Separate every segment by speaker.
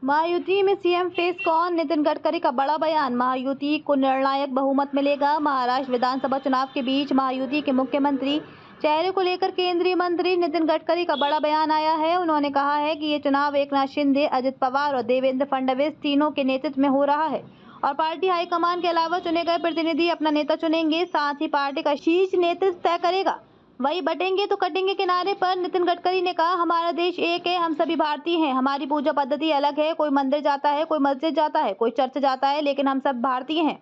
Speaker 1: महायुति में CM face कौन? नितिन गडकरी का बड़ा बयान। महायुति को निर्णायक बहुमत मिलेगा। महाराष्ट्र विधानसभा चुनाव के बीच महायुति के मुख्यमंत्री चेहरे को लेकर केंद्रीय मंत्री नितिन गडकरी का बड़ा बयान आया है। उन्होंने कहा है कि ये चुनाव एकनाथ शिंदे, अजित पवार और देवेंद्र फडणवीस तीनों के नेतृत्व में हो रहा है और पार्टी हाईकमान के अलावा चुने गए प्रतिनिधि अपना नेता चुनेंगे। साथ ही पार्टी का शीर्ष नेतृत्व तय करेगा। वही बटेंगे तो कटेंगे किनारे पर नितिन गडकरी ने कहा, हमारा देश एक है, हम सभी भारतीय हैं। हमारी पूजा पद्धति अलग है। कोई मंदिर जाता है, कोई मस्जिद जाता है, कोई चर्च जाता है, लेकिन हम सब भारतीय हैं।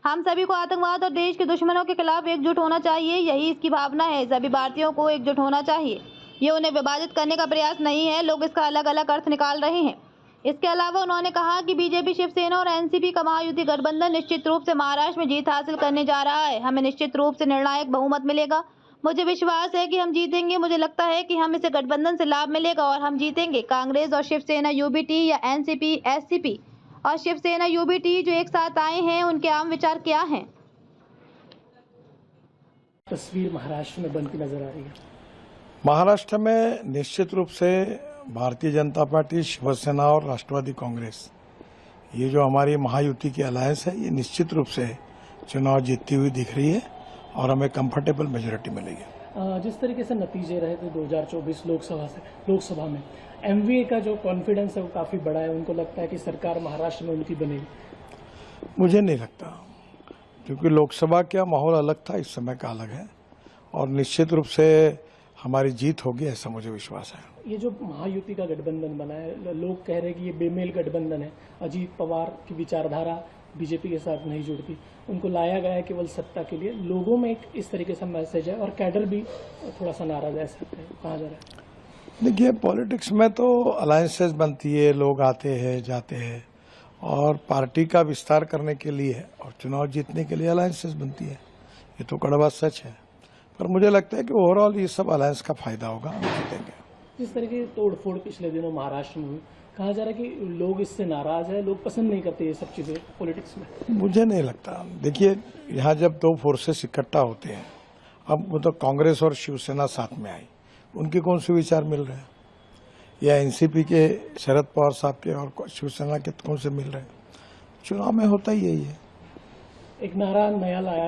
Speaker 1: हम सभी को आतंकवाद और देश के दुश्मनों के खिलाफ एकजुट होना चाहिए। यही इसकी भावना है। सभी भारतीयों को एकजुट होना चाहिए। ये उन्हें विभाजित करने का प्रयास नहीं है। लोग इसका अलग अलग अर्थ निकाल रहे हैं। इसके अलावा उन्होंने कहा कि बीजेपी, शिवसेना और एनसीपी का महायुति गठबंधन निश्चित रूप से महाराष्ट्र में जीत हासिल करने जा रहा है। हमें निश्चित रूप से निर्णायक बहुमत मिलेगा। मुझे विश्वास है कि हम जीतेंगे। मुझे लगता है कि हम इसे गठबंधन से लाभ मिलेगा और हम जीतेंगे। कांग्रेस और शिवसेना यूबीटी या एनसीपी, एससीपी और शिवसेना यूबीटी जो एक साथ आए हैं, उनके आम विचार क्या हैं?
Speaker 2: तस्वीर महाराष्ट्र में बनती नजर आ रही है।
Speaker 3: महाराष्ट्र में निश्चित रूप से भारतीय जनता पार्टी, शिवसेना और राष्ट्रवादी कांग्रेस, ये जो हमारी महायुति की अलायंस है, ये निश्चित रूप से चुनाव जीतती हुई दिख रही है और हमें कंफर्टेबल मेजोरिटी मिलेगी।
Speaker 2: जिस तरीके से नतीजे रहे थे 2024 लोकसभा में एमवीए का जो कॉन्फिडेंस है वो काफी बड़ा है। उनको लगता है कि सरकार महाराष्ट्र में उनकी बनेगी।
Speaker 3: मुझे नहीं लगता, क्योंकि लोकसभा का माहौल अलग था, इस समय का अलग है और निश्चित रूप से हमारी जीत होगी, ऐसा मुझे विश्वास है।
Speaker 2: ये जो महायुति का गठबंधन बना है, लोग कह रहे हैं कि ये बेमेल गठबंधन है। अजीत पवार की विचारधारा बीजेपी के साथ नहीं जुड़ती। उनको लाया गया है केवल सत्ता के लिए। लोगों में एक इस तरीके से मैसेज है और कैडर भी थोड़ा सा नाराज है, ऐसा कहा जा रहा है।
Speaker 3: देखिए, पॉलिटिक्स में तो अलायंसेस बनती है, लोग आते हैं जाते हैं और पार्टी का विस्तार करने के लिए और चुनाव जीतने के लिए अलायंसेस बनती है। ये तो कड़वा सच है, पर मुझे लगता है कि ओवरऑल ये सब अलायंस का फायदा होगा, हम जीतेंगे।
Speaker 2: जिस तरह की तोड़फोड़ पिछले दिनों महाराष्ट्र में हुई, कहा जा रहा है कि लोग इससे नाराज है, लोग पसंद नहीं करते ये सब चीजें पॉलिटिक्स में।
Speaker 3: मुझे नहीं लगता। देखिए, यहाँ जब दो फोर्सेस इकट्ठा होते हैं, अब वो तो कांग्रेस और शिवसेना साथ में आई, उनके कौन से विचार मिल रहे हैं, या एनसीपी के शरद पवार साहब के और शिवसेना के कौन से मिल रहे हैं? चुनाव में होता ही यही है।
Speaker 2: एक नारा नया लाया